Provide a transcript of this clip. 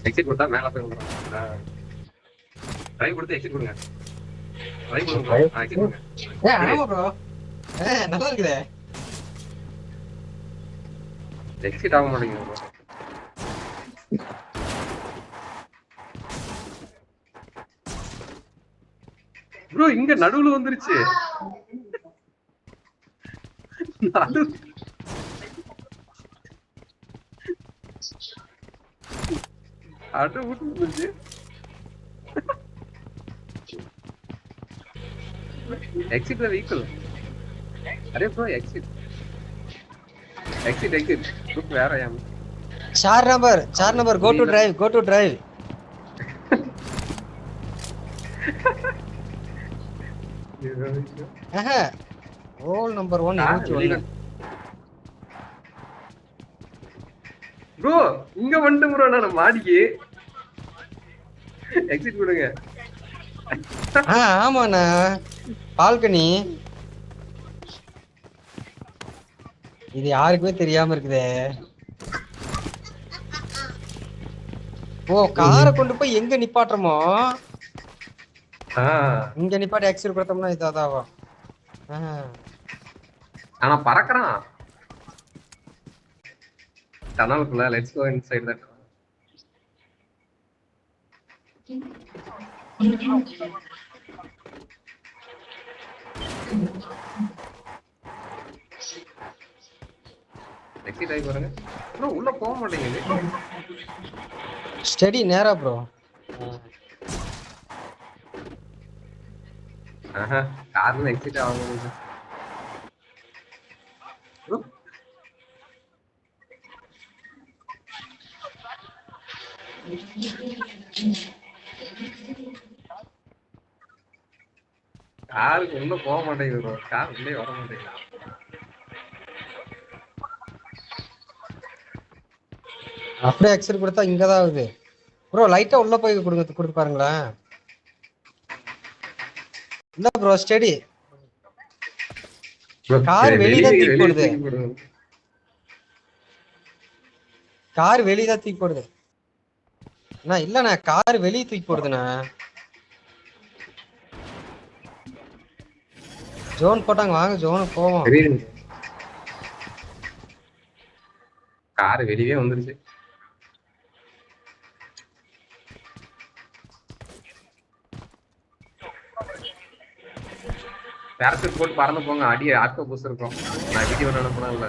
Exit கொடுத்தா மேல போய் விடுறோம். ட்ரை கொடுத்து எக்ஸிட் கொடுங்க. ட்ரை கொடுங்க ப்ரோ. எக்ஸிட் கொடுங்க. ஆமா ப்ரோ. நல்லா இருக்குதே. எக்ஸிட் ஆக மாட்டேங்குது ப்ரோ. ப்ரோ இங்க நடுவுல வந்துருச்சு. அட விட்டு exit the vehicle. अरे bro exit look where I am. 4 number go to drive. Roll number 1 21. bro இங்க வந்து bro நான் மாடிக்கு எக்ஸிட் கொடுங்க. ஆமாண்ணா பால்கனி இது யாருக்குமே தெரியாம இருக்குதே. ஓ காரை கொண்டு போய் எங்க நிப்பாட்டுறோமோ இங்க நிப்பாட்டி எக்ஸிட் கொடுத்தோம்னா இது அதாவா. ஆனா பறக்கறான் டனலுக்குள்ள. Let's go inside that. Exit ஆகி பாருங்க ப்ரோ. உள்ள போக மாட்டேங்குது. ஸ்டடி நேரா ப்ரோ. கார்ல எக்ஸிட் ஆகுது ப்ரோ. காருக்கு உள்ள போக மாட்டேங்குது ப்ரோ. கார் உள்ளே வர மாட்டேங்குது. அப்படியே எக்ஸிட் கொடுத்தா இங்கதான் ஆகுது ப்ரோ. லைட்டா உள்ள போய் கொடுத்து பாருங்களேன். இல்ல ப்ரோ ஸ்டடி. கார் வெளியதான் தூக்கி போடுது. கார் வெளியதான் தூக்கி போடுது. இல்லண்ணா கார் வெளியே தூக்கி போடுதுண்ணா. ஜோன் போட்டாங்க வாங்க ஜோனுக்கு போவோம். கார் வெளியே வந்துருச்சு. பேரசூட் போட்டு பறந்து போங்க. அடி ஆக்டோபஸ் இருக்கும். நான் வீடியோ அனுப்புனேன்ல.